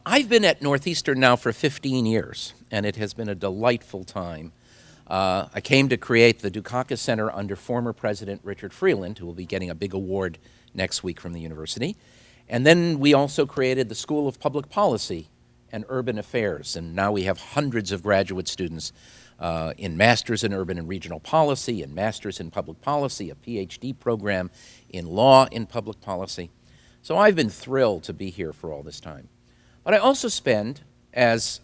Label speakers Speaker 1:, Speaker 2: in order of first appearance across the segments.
Speaker 1: I've been at Northeastern now for 15 years, and it has been a delightful time. I came to create the Dukakis Center under former President Richard Freeland, who will be getting a big award next week from the university. And then we also created the School of Public Policy and Urban Affairs, and now we have hundreds of graduate students in Masters in Urban and Regional Policy, and Masters in Public Policy, a PhD program in Law in Public Policy. So I've been thrilled to be here for all this time. But I also spend, as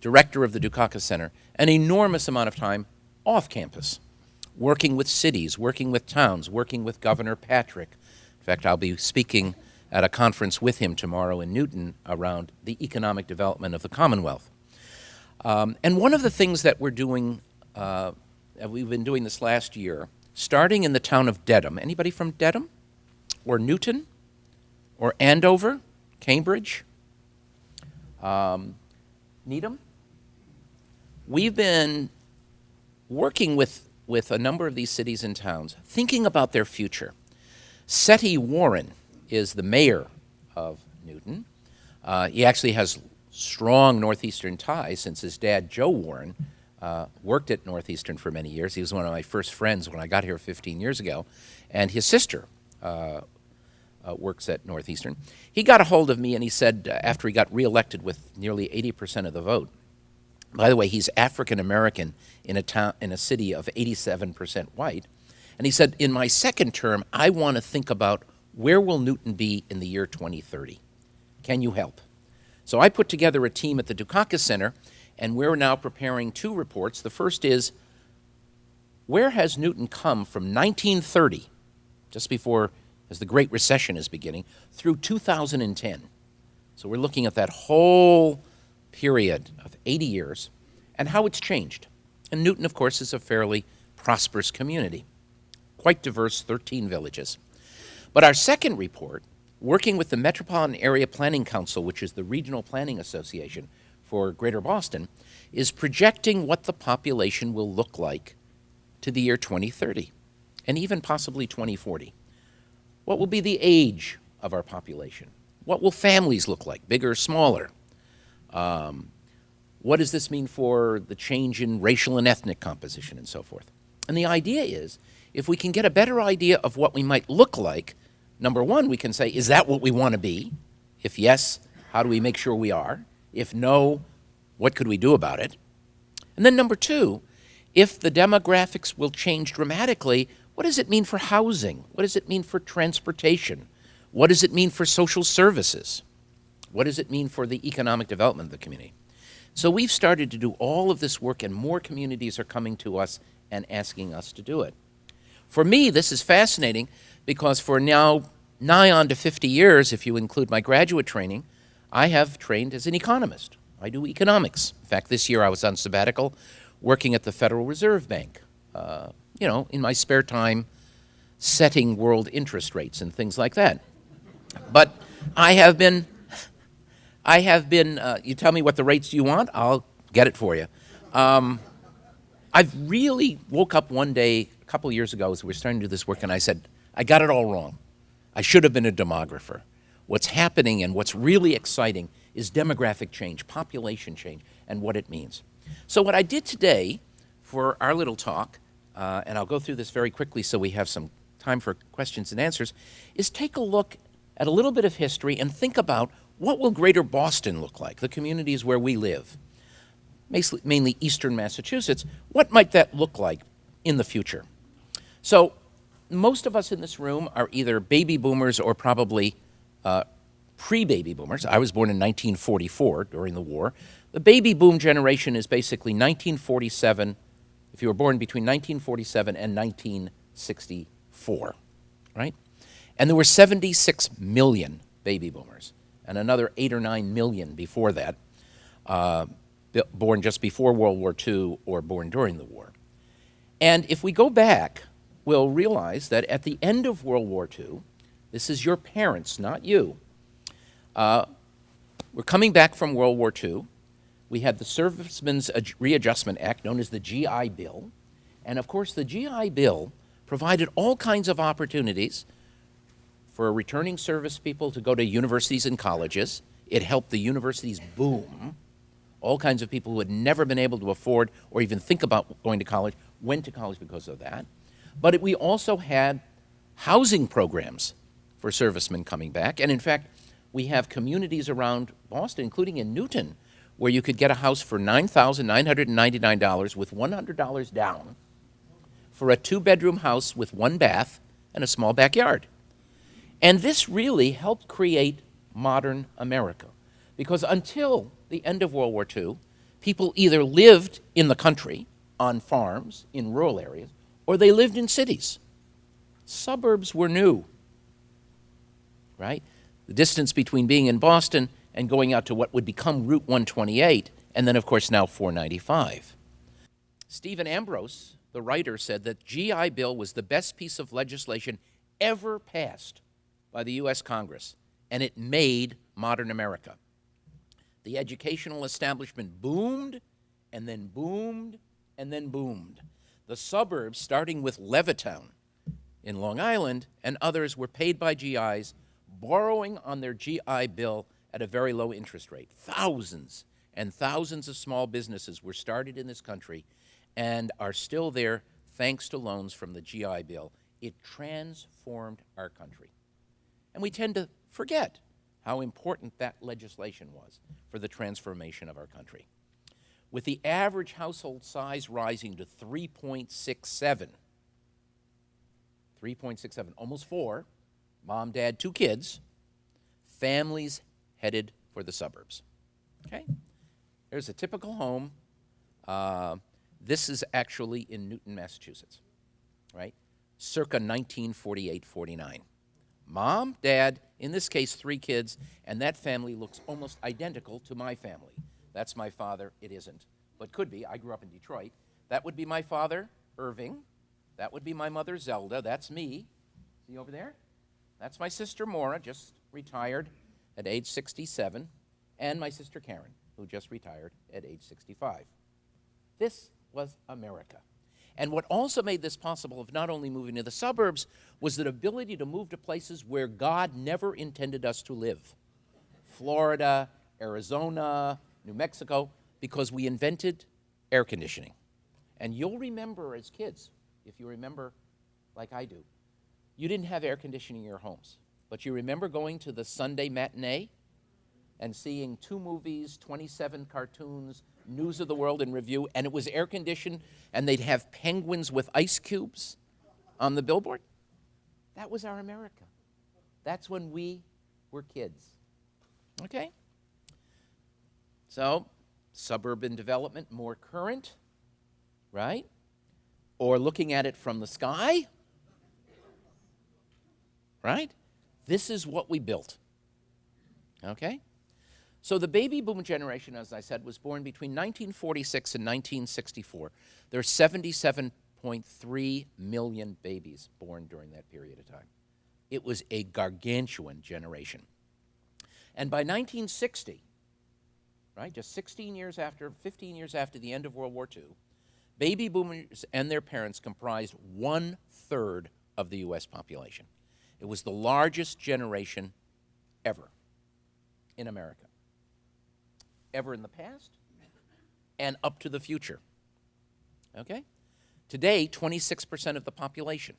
Speaker 1: director of the Dukakis Center, an enormous amount of time off campus, working with cities, working with towns, working with Governor Patrick. In fact, I'll be speaking at a conference with him tomorrow in Newton around the economic development of the Commonwealth. And one of the things that we're doing, we've been doing this last year, starting in the town of Dedham. Anybody from Dedham? Or Newton? Or Andover? Cambridge? Needham? We've been working with a number of these cities and towns, thinking about their future. Seti Warren is the mayor of Newton. He actually has strong Northeastern ties since his dad, Joe Warren, worked at Northeastern for many years. He was one of my first friends when I got here 15 years ago. And his sister works at Northeastern. He got a hold of me and he said, after he got reelected with nearly 80% of the vote, by the way, he's African American in a city of 87% white, and he said, in my second term, I want to think about where will Newton be in the year 2030? Can you help? So I put together a team at the Dukakis Center, and we're now preparing two reports. The first is, where has Newton come from 1930, just before, as the Great Recession is beginning, through 2010? So we're looking at that whole period of 80 years and how it's changed. And Newton, of course, is a fairly prosperous community, quite diverse, 13 villages. But our second report, working with the Metropolitan Area Planning Council, which is the regional planning association for Greater Boston, is projecting what the population will look like to the year 2030 and even possibly 2040. What will be the age of our population? What will families look like, bigger or smaller? What does this mean for the change in racial and ethnic composition and so forth? And the idea is, if we can get a better idea of what we might look like, number one, we can say, is that what we want to be? If yes, how do we make sure we are? If no, what could we do about it? And then number two, if the demographics will change dramatically, what does it mean for housing? What does it mean for transportation? What does it mean for social services? What does it mean for the economic development of the community? So we've started to do all of this work, and more communities are coming to us and asking us to do it. For me, this is fascinating because for now, nigh on to 50 years, if you include my graduate training, I have trained as an economist. I do economics. In fact, this year I was on sabbatical working at the Federal Reserve Bank, in my spare time, setting world interest rates and things like that. But I have been, you tell me what the rates you want, I'll get it for you. I've really woke up one day, a couple years ago, as we were starting to do this work, and I said, I got it all wrong. I should have been a demographer. What's happening and what's really exciting is demographic change, population change, and what it means. So what I did today for our little talk, and I'll go through this very quickly so we have some time for questions and answers, is take a look at a little bit of history and think about what will Greater Boston look like, the communities where we live, mainly eastern Massachusetts. What might that look like in the future? So most of us in this room are either baby boomers or probably pre-baby boomers. I was born in 1944 during the war. The baby boom generation is basically 1947, if you were born between 1947 and 1964, right? And there were 76 million baby boomers, and another 8 or 9 million before that, born just before World War II or born during the war. And if we go back, we'll realize that at the end of World War II, this is your parents, not you. We're coming back from World War II. We had the Servicemen's Readjustment Act, known as the GI Bill. And of course, the GI Bill provided all kinds of opportunities for returning service people to go to universities and colleges. It helped the universities boom. All kinds of people who had never been able to afford or even think about going to college went to college because of that. But we also had housing programs for servicemen coming back. And in fact, we have communities around Boston, including in Newton, where you could get a house for $9,999 with $100 down for a 2-bedroom house with 1 bath and a small backyard. And this really helped create modern America. Because until the end of World War II, people either lived in the country, on farms, in rural areas, or they lived in cities. Suburbs were new, right? The distance between being in Boston and going out to what would become Route 128, and then, of course, now 495. Stephen Ambrose, the writer, said that GI Bill was the best piece of legislation ever passed by the U.S. Congress, and it made modern America. The educational establishment boomed, and then boomed, and then boomed. The suburbs, starting with Levittown in Long Island, and others were paid by GIs, borrowing on their GI Bill at a very low interest rate. Thousands and thousands of small businesses were started in this country and are still there thanks to loans from the GI Bill. It transformed our country. And we tend to forget how important that legislation was for the transformation of our country. With the average household size rising to 3.67, almost 4, mom, dad, 2 kids, families headed for the suburbs. Okay? There's a typical home. This is actually in Newton, Massachusetts, right? Circa 1948-49. Mom, dad, in this case 3 kids, and that family looks almost identical to my family. That's my father. It isn't, but could be. I grew up in Detroit. That would be my father, Irving. That would be my mother, Zelda. That's me. See over there? That's my sister, Maura, just retired at age 67, and my sister, Karen, who just retired at age 65. This was America. And what also made this possible of not only moving to the suburbs was the ability to move to places where God never intended us to live. Florida, Arizona, New Mexico, because we invented air conditioning. And you'll remember as kids, if you remember like I do, you didn't have air conditioning in your homes. But you remember going to the Sunday matinee and seeing 2 movies, 27 cartoons, News of the World in Review, and it was air conditioned, and they'd have penguins with ice cubes on the billboard? That was our America. That's when we were kids. Okay? So, suburban development, more current, right? Or looking at it from the sky, right? This is what we built. Okay? So the baby boom generation, as I said, was born between 1946 and 1964. There are 77.3 million babies born during that period of time. It was a gargantuan generation. And by 1960, right, just 15 years after the end of World War II, baby boomers and their parents comprised 1/3 of the U.S. population. It was the largest generation ever in America. Ever in the past and up to the future. Okay? Today, 26% of the population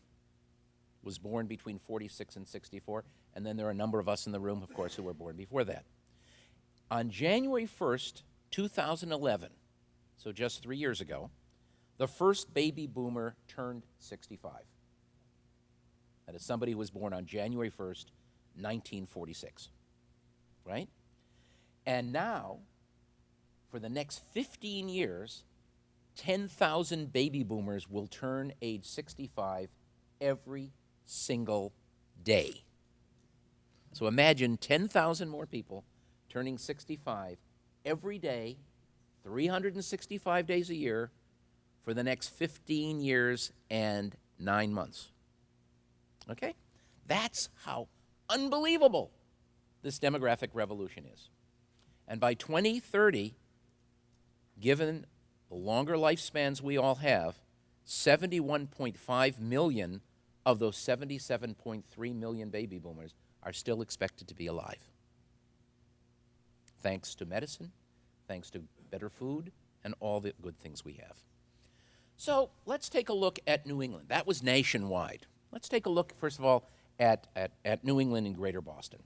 Speaker 1: was born between 46 and 64, and then there are a number of us in the room, of course, who were born before that. On January 1st, 2011, so just 3 years ago, the first baby boomer turned 65. That is somebody who was born on January 1st, 1946, right? And now, for the next 15 years, 10,000 baby boomers will turn age 65 every single day. So imagine 10,000 more people turning 65 every day, 365 days a year, for the next 15 years and 9 months. Okay? That's how unbelievable this demographic revolution is. And by 2030, given the longer lifespans we all have, 71.5 million of those 77.3 million baby boomers are still expected to be alive. thanks to medicine, thanks to better food, and all the good things we have. So let's take a look at New England. That was nationwide. Let's take a look, first of all, at New England and Greater Boston.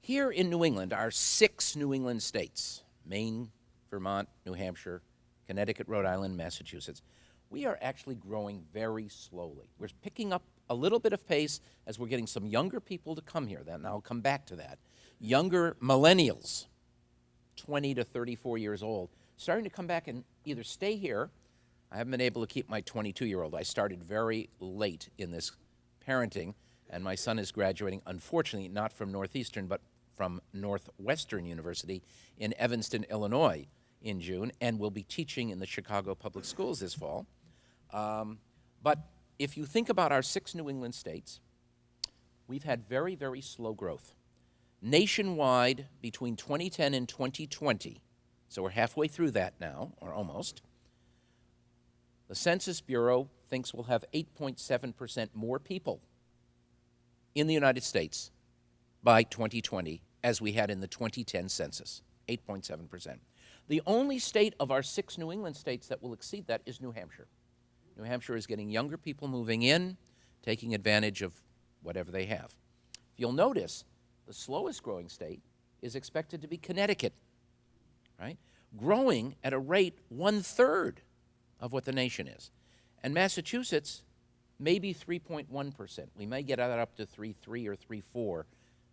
Speaker 1: Here in New England are 6 New England states: Maine, Vermont, New Hampshire, Connecticut, Rhode Island, Massachusetts. We are actually growing very slowly. We're picking up a little bit of pace as we're getting some younger people to come here. And I'll come back to that. Younger millennials, 20 to 34 years old, starting to come back and either stay here. I haven't been able to keep my 22-year-old. I started very late in this parenting, and my son is graduating, unfortunately, not from Northeastern, but from Northwestern University in Evanston, Illinois, in June, and will be teaching in the Chicago Public Schools this fall. But if you think about our 6 New England states, we've had very, very slow growth. Nationwide, between 2010 and 2020, so we're halfway through that now, or almost, the Census Bureau thinks we'll have 8.7% more people in the United States by 2020 as we had in the 2010 census, 8.7%. The only state of our 6 New England states that will exceed that is New Hampshire. New Hampshire is getting younger people moving in, taking advantage of whatever they have. If you'll notice, the slowest growing state is expected to be Connecticut, right? Growing at a rate 1/3 of what the nation is. And Massachusetts, maybe 3.1%. We may get that up to 3.3 or 3.4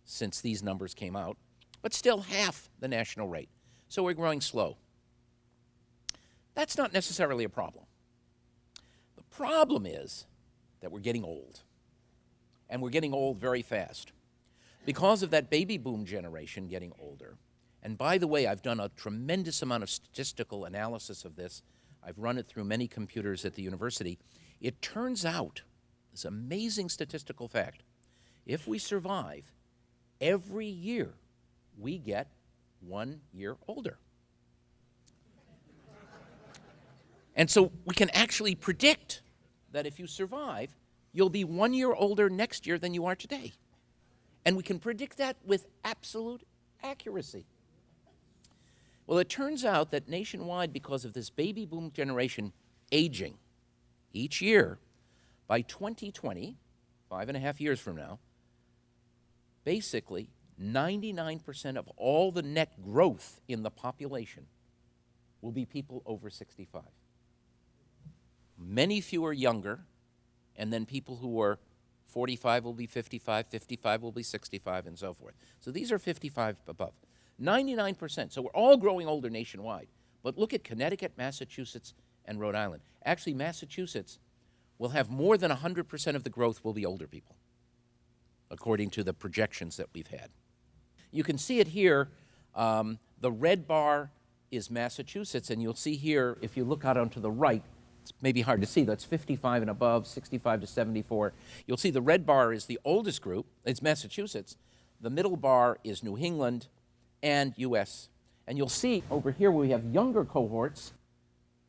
Speaker 1: since these numbers came out, but still half the national rate. So we're growing slow. That's not necessarily a problem. The problem is that we're getting old, and we're getting old very fast. Because of that baby boom generation getting older, and by the way, I've done a tremendous amount of statistical analysis of this. I've run it through many computers at the university. It turns out, this amazing statistical fact, if we survive, every year we get 1 year older. And so we can actually predict that if you survive, you'll be 1 year older next year than you are today. And we can predict that with absolute accuracy. Well, it turns out that nationwide, because of this baby boom generation aging each year, by 2020, 5.5 years from now, basically 99% of all the net growth in the population will be people over 65. Many fewer younger, and then people who are 45 will be 55, 55 will be 65, and so forth. So these are 55 above. 99%. So we're all growing older nationwide. But look at Connecticut, Massachusetts, and Rhode Island. Actually, Massachusetts will have more than 100% of the growth will be older people, according to the projections that we've had. You can see it here. The red bar is Massachusetts, and you'll see here, if you look out onto the right, it's maybe hard to see, that's 55 and above, 65 to 74. You'll see the red bar is the oldest group, it's Massachusetts. The middle bar is New England and U.S. And you'll see over here where we have younger cohorts,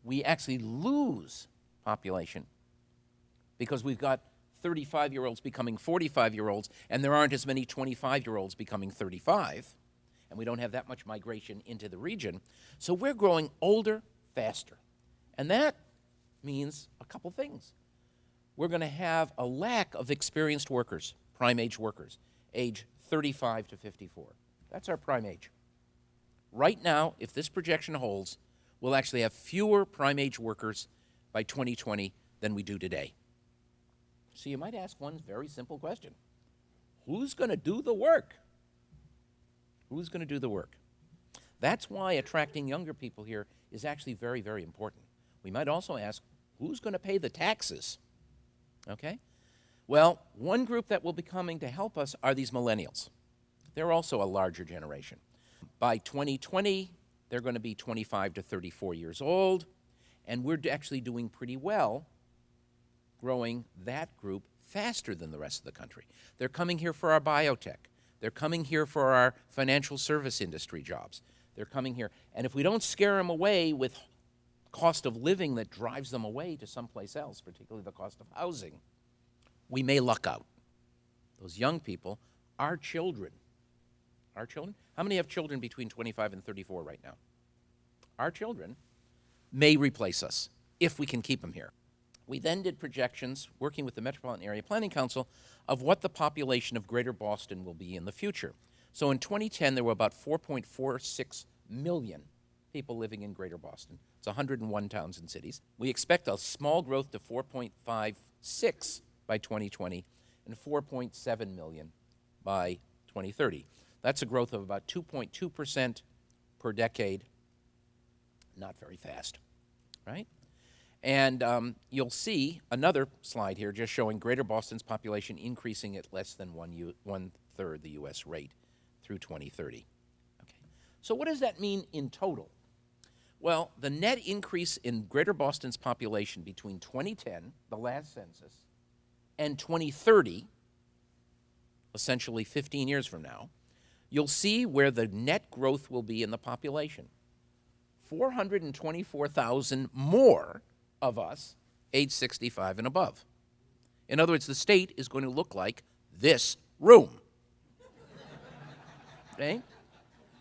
Speaker 1: we actually lose population because we've got 35-year-olds becoming 45-year-olds, and there aren't as many 25-year-olds becoming 35, and we don't have that much migration into the region. So we're growing older faster. And that means a couple things. We're going to have a lack of experienced workers, prime age workers, age 35 to 54. That's our prime age. Right now, if this projection holds, we'll actually have fewer prime age workers by 2020 than we do today. So you might ask one very simple question. Who's going to do the work? Who's going to do the work? That's why attracting younger people here is actually very, very important. We might also ask, who's going to pay the taxes? Okay? Well, one group that will be coming to help us are these millennials. They're also a larger generation. By 2020, they're going to be 25 to 34 years old, and we're actually doing pretty well growing that group faster than the rest of the country. They're coming here for our biotech. They're coming here for our financial service industry jobs. They're coming here. And if we don't scare them away with cost of living that drives them away to someplace else, particularly the cost of housing, we may luck out. Those young people, our children, Our children? How many have children between 25 and 34 right now? Our children may replace us if we can keep them here. We then did projections, working with the Metropolitan Area Planning Council, of what the population of Greater Boston will be in the future. So in 2010, there were about 4.46 million people living in Greater Boston. It's 101 towns and cities. We expect a small growth to 4.56 by 2020 and 4.7 million by 2030. That's a growth of about 2.2% per decade. Not very fast, right? And you'll see another slide here just showing Greater Boston's population increasing at less than one-third the U.S. rate through 2030. Okay. So what does that mean in total? Well, the net increase in Greater Boston's population between 2010, the last census, and 2030, essentially 15 years from now, you'll see where the net growth will be in the population. 424,000 more of us age 65 and above. In other words, the state is going to look like this room. Okay?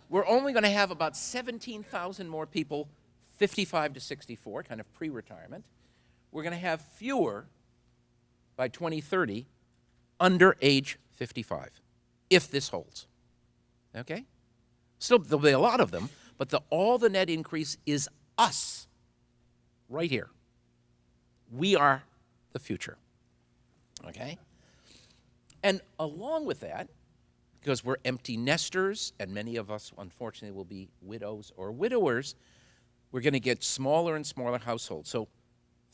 Speaker 1: We're only going to have about 17,000 more people 55 to 64, kind of pre-retirement. We're going to have fewer by 2030 under age 55, if this holds. Okay? Still, there'll be a lot of them, but all the net increase is us, right here. We are the future. Okay? And along with that, because we're empty nesters, and many of us, unfortunately, will be widows or widowers, we're going to get smaller and smaller households. So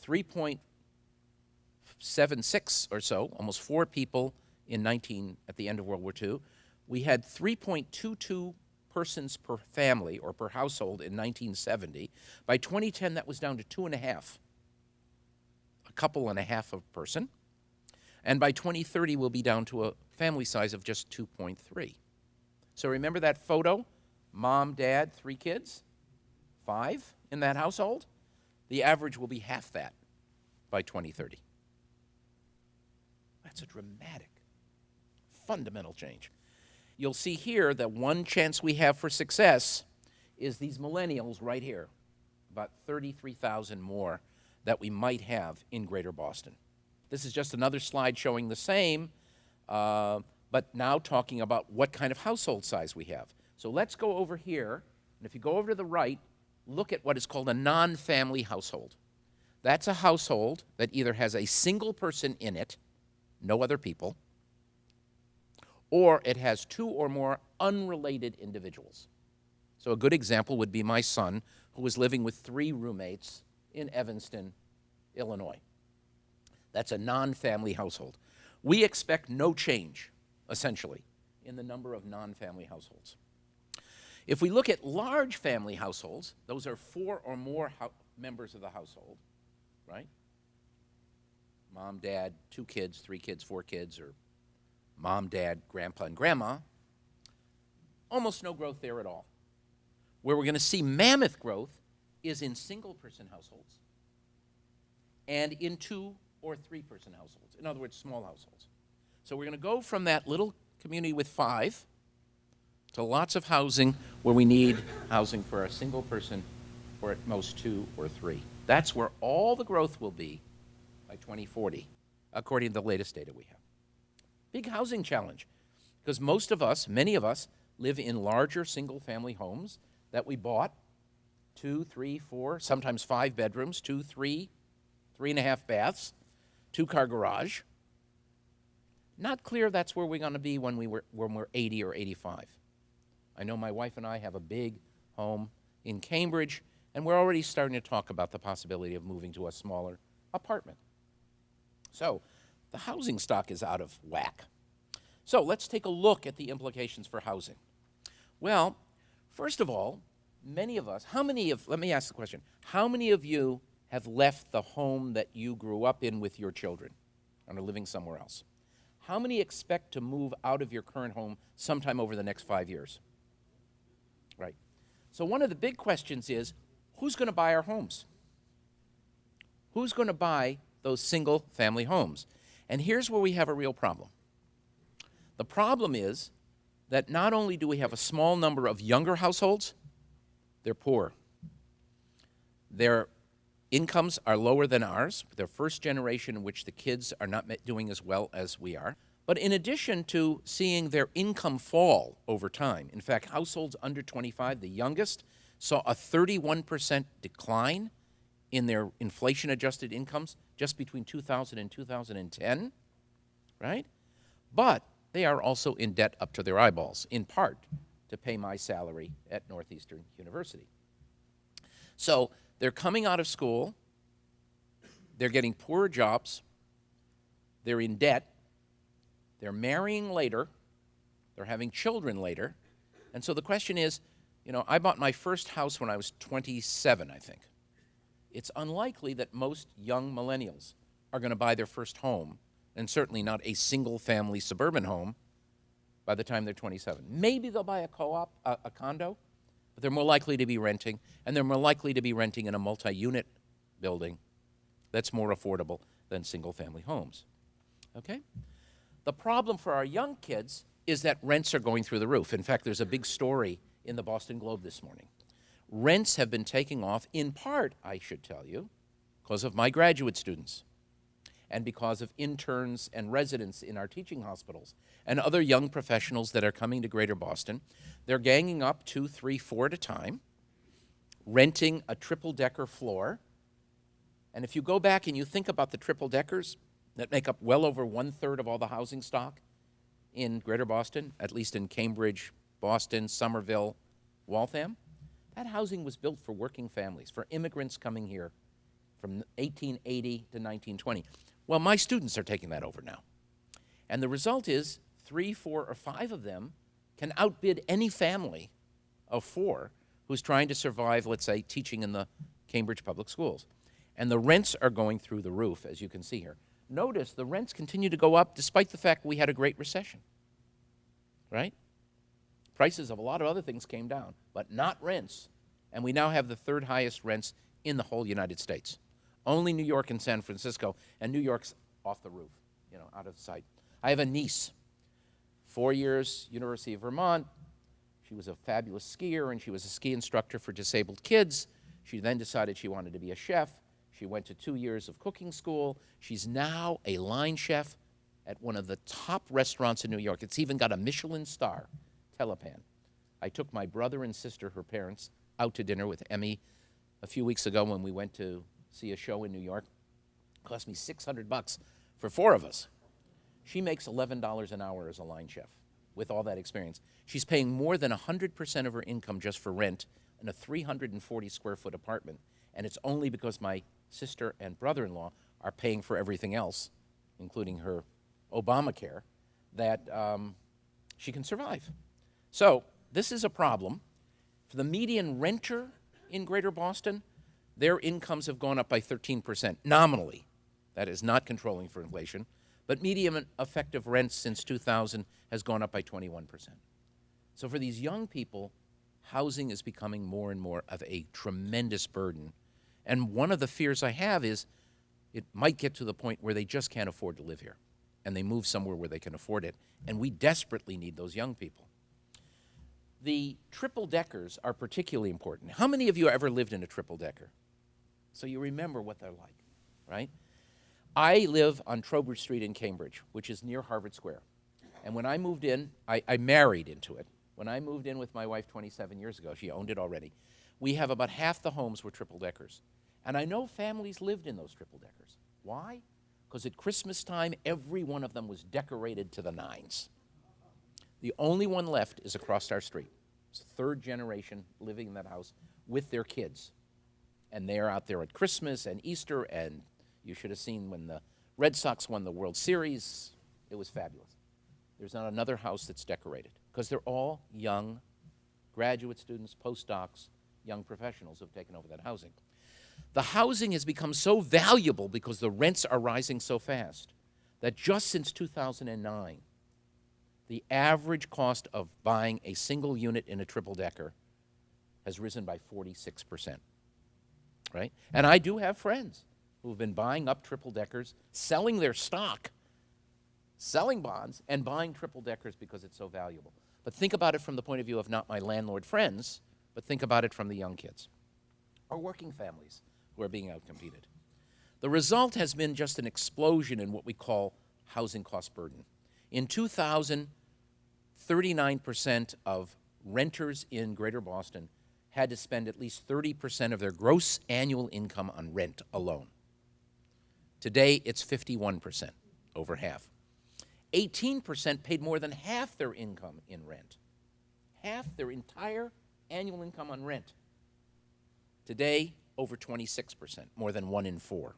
Speaker 1: 3.76 or so, almost 4 people at the end of World War II. We had 3.22 persons per family or per household in 1970. By 2010, that was down to 2.5. A couple and a half a person. And by 2030, we'll be down to a family size of just 2.3. So remember that photo? Mom, dad, 3 kids, 5 in that household? The average will be half that by 2030. That's a dramatic, fundamental change. You'll see here that one chance we have for success is these millennials right here, about 33,000 more that we might have in Greater Boston. This is just another slide showing the same, but now talking about what kind of household size we have. So let's go over here, and if you go over to the right, look at what is called a non-family household. That's a household that either has a single person in it, no other people, or it has 2 or more unrelated individuals. So a good example would be my son, who was living with 3 roommates in Evanston, Illinois. That's a non-family household. We expect no change, essentially, in the number of non-family households. If we look at large family households, those are 4 or more members of the household, right? Mom, dad, 2 kids, 3 kids, 4 kids, or mom, dad, grandpa, and grandma. Almost no growth there at all. Where we're going to see mammoth growth is in single-person households and in 2 or 3-person households. In other words, small households. So we're going to go from that little community with 5 to lots of housing where we need housing for a single person or at most 2 or 3. That's where all the growth will be by 2040, according to the latest data we have. Big housing challenge, because most of us, many of us, live in larger single-family homes that we bought, 2, 3, 4, sometimes 5 bedrooms, 2, 3, 3.5 baths, 2-car garage. Not clear that's where we're going to be when we're 80 or 85. I know my wife and I have a big home in Cambridge, and we're already starting to talk about the possibility of moving to a smaller apartment. So the housing stock is out of whack. So let's take a look at the implications for housing. Well, first of all, many of us, let me ask the question, how many of you have left the home that you grew up in with your children and are living somewhere else? How many expect to move out of your current home sometime over the next 5 years? Right. So one of the big questions is, who's going to buy our homes? Who's going to buy those single-family homes? And here's where we have a real problem. The problem is that not only do we have a small number of younger households, they're poor. Their incomes are lower than ours. They're first generation in which the kids are not doing as well as we are. But in addition to seeing their income fall over time, in fact, households under 25, the youngest, saw a 31% decline in their inflation-adjusted incomes just between 2000 and 2010, right? But they are also in debt up to their eyeballs, in part to pay my salary at Northeastern University. So they're coming out of school, they're getting poorer jobs, they're in debt, they're marrying later, they're having children later, and so the question is, you know, I bought my first house when I was 27, I think. It's unlikely that most young millennials are going to buy their first home, and certainly not a single-family suburban home, by the time they're 27. Maybe they'll buy a co-op, a condo, but they're more likely to be renting, and they're more likely to be renting in a multi-unit building that's more affordable than single-family homes. Okay? The problem for our young kids is that rents are going through the roof. In fact, there's a big story in the Boston Globe this morning. Rents have been taking off, in part, I should tell you, because of my graduate students and because of interns and residents in our teaching hospitals and other young professionals that are coming to Greater Boston. They're ganging up 2, 3, 4 at a time, renting a triple-decker floor. And if you go back and you think about the triple-deckers that make up well over 1/3 of all the housing stock in Greater Boston, at least in Cambridge, Boston, Somerville, Waltham, that housing was built for working families, for immigrants coming here from 1880 to 1920. Well, my students are taking that over now. And the result is 3, 4, or 5 of them can outbid any family of 4 who's trying to survive, let's say, teaching in the Cambridge public schools. And the rents are going through the roof, as you can see here. Notice the rents continue to go up despite the fact we had a great recession, right? Prices of a lot of other things came down, but not rents. And we now have the 3rd highest rents in the whole United States. Only New York and San Francisco, and New York's off the roof, you know, out of sight. I have a niece, 4 years, University of Vermont. She was a fabulous skier, and she was a ski instructor for disabled kids. She then decided she wanted to be a chef. She went to 2 years of cooking school. She's now a line chef at one of the top restaurants in New York. It's even got a Michelin star, Telepan. I took my brother and sister, her parents, out to dinner with Emmy a few weeks ago when we went to see a show in New York. It cost me $600 for 4 of us. She makes $11 an hour as a line chef with all that experience. She's paying more than 100% of her income just for rent in a 340-square-foot apartment, and it's only because my sister and brother-in-law are paying for everything else, including her Obamacare, that she can survive. So this is a problem. For the median renter in Greater Boston, their incomes have gone up by 13%, nominally. That is not controlling for inflation. But median effective rent since 2000 has gone up by 21%. So for these young people, housing is becoming more and more of a tremendous burden. And one of the fears I have is it might get to the point where they just can't afford to live here, and they move somewhere where they can afford it. And we desperately need those young people. The triple-deckers are particularly important. How many of you ever lived in a triple-decker? So you remember what they're like, right? I live on Trowbridge Street in Cambridge, which is near Harvard Square. And when I moved in, I married into it. When I moved in with my wife 27 years ago, she owned it already, we have about half the homes were triple-deckers. And I know families lived in those triple-deckers. Why? Because at Christmas time, every one of them was decorated to the nines. The only one left is across our street. It's the 3rd generation living in that house with their kids. And they're out there at Christmas and Easter, and you should have seen when the Red Sox won the World Series. It was fabulous. There's not another house that's decorated because they're all young graduate students, postdocs, young professionals who have taken over that housing. The housing has become so valuable because the rents are rising so fast that just since 2009, the average cost of buying a single unit in a triple-decker has risen by 46%, right? And I do have friends who have been buying up triple-deckers, selling their stock, selling bonds, and buying triple-deckers because it's so valuable. But think about it from the point of view of not my landlord friends, but think about it from the young kids or working families who are being outcompeted. The result has been just an explosion in what we call housing cost burden. In 2000, 39% of renters in Greater Boston had to spend at least 30% of their gross annual income on rent alone. Today, it's 51%, over half. 18% paid more than half their income in rent. Half their entire annual income on rent. Today, over 26%, more than 1 in 4.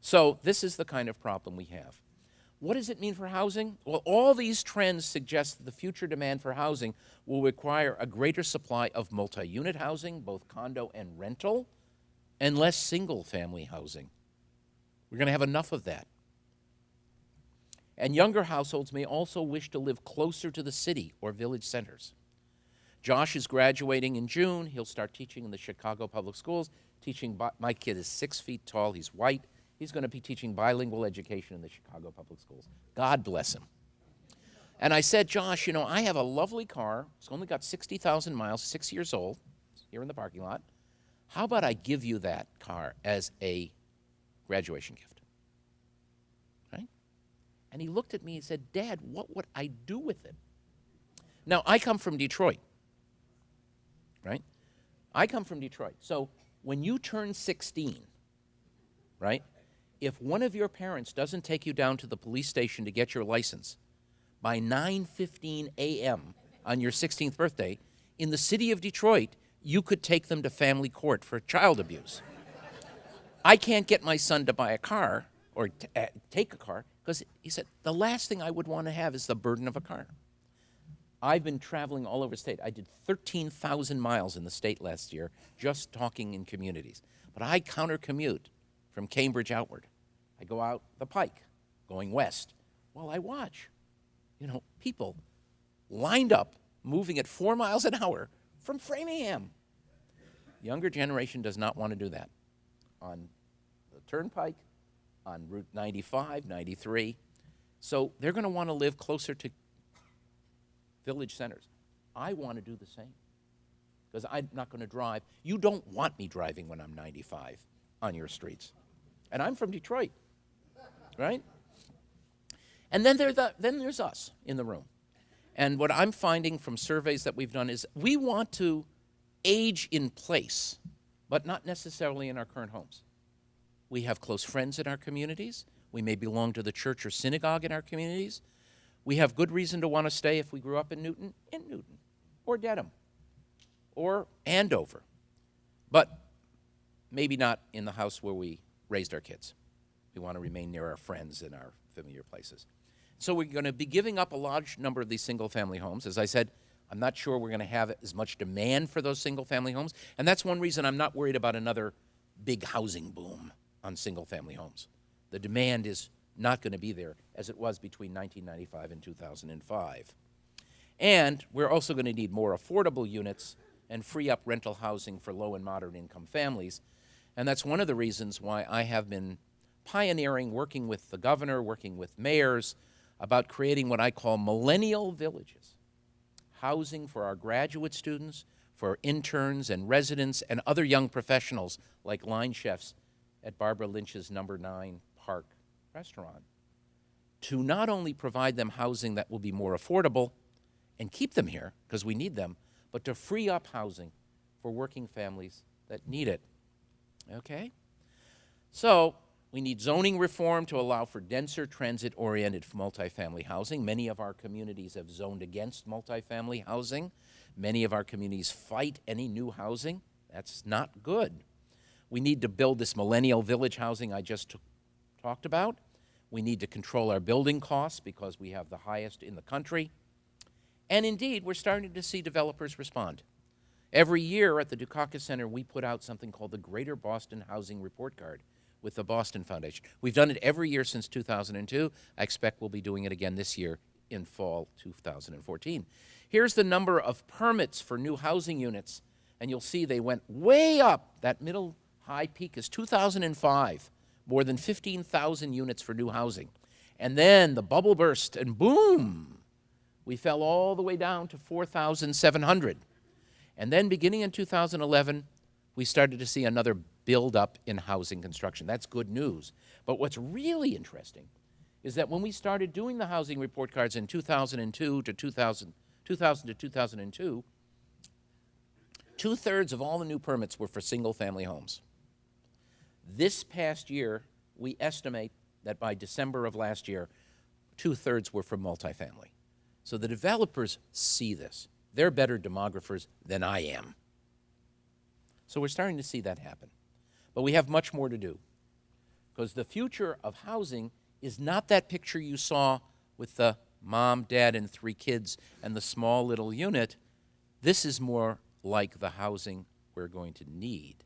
Speaker 1: So this is the kind of problem we have. What does it mean for housing? Well, all these trends suggest that the future demand for housing will require a greater supply of multi-unit housing, both condo and rental, and less single-family housing. We're going to have enough of that. And younger households may also wish to live closer to the city or village centers. Josh is graduating in June. He'll start teaching in the Chicago Public Schools. My kid is 6 feet tall. He's white. He's going to be teaching bilingual education in the Chicago Public Schools. God bless him. And I said, Josh, I have a lovely car. It's only got 60,000 miles, 6 years old, here in the parking lot. How about I give you that car as a graduation gift? Right? And he looked at me and said, Dad, what would I do with it? Now, I come from Detroit, right? I come from Detroit. So when you turn 16, right, if one of your parents doesn't take you down to the police station to get your license by 9:15 a.m. on your 16th birthday, in the city of Detroit, you could take them to family court for child abuse. I can't get my son to buy a car or take a car because he said, the last thing I would want to have is the burden of a car. I've been traveling all over the state. I did 13,000 miles in the state last year just talking in communities. But I counter-commute from Cambridge outward. I go out the Pike, going west. Well, I watch, people lined up, moving at 4 miles an hour from Framingham. Younger generation does not want to do that. On the Turnpike, on Route 95, 93. So they're going to want to live closer to village centers. I want to do the same because I'm not going to drive. You don't want me driving when I'm 95 on your streets. And I'm from Detroit, right? And then there's us in the room. And what I'm finding from surveys that we've done is we want to age in place, but not necessarily in our current homes. We have close friends in our communities. We may belong to the church or synagogue in our communities. We have good reason to want to stay if we grew up in Newton, or Dedham, or Andover. But maybe not in the house where we raised our kids. We want to remain near our friends in our familiar places. So we're going to be giving up a large number of these single-family homes. As I said, I'm not sure we're going to have as much demand for those single-family homes, and that's one reason I'm not worried about another big housing boom on single-family homes. The demand is not going to be there as it was between 1995 and 2005. And we're also going to need more affordable units and free up rental housing for low and moderate income families. And that's one of the reasons why I have been pioneering, working with the governor, working with mayors, about creating what I call Millennial Villages. Housing for our graduate students, for interns and residents, and other young professionals like line chefs at Barbara Lynch's No. 9 Park restaurant, to not only provide them housing that will be more affordable and keep them here, because we need them, but to free up housing for working families that need it. Okay? So we need zoning reform to allow for denser transit-oriented multifamily housing. Many of our communities have zoned against multifamily housing. Many of our communities fight any new housing. That's not good. We need to build this millennial village housing I just talked about. We need to control our building costs because we have the highest in the country. And indeed, we're starting to see developers respond. Every year at the Dukakis Center, we put out something called the Greater Boston Housing Report Card with the Boston Foundation. We've done it every year since 2002. I expect we'll be doing it again this year in fall 2014. Here's the number of permits for new housing units, and you'll see they went way up. That middle high peak is 2005, more than 15,000 units for new housing. And then the bubble burst, and boom, We fell all the way down to 4,700. And then beginning in 2011, we started to see another build-up in housing construction. That's good news. But what's really interesting is that when we started doing the housing report cards in 2002 to 2002, two-thirds of all the new permits were for single-family homes. This past year, we estimate that by December of last year, two-thirds were for multifamily. So the developers see this. They're better demographers than I am. So we're starting to see that happen. But we have much more to do, because the future of housing is not that picture you saw with the mom, dad, and 3 kids and the small little unit. This is more like the housing we're going to need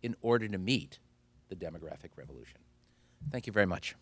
Speaker 1: in order to meet the demographic revolution. Thank you very much.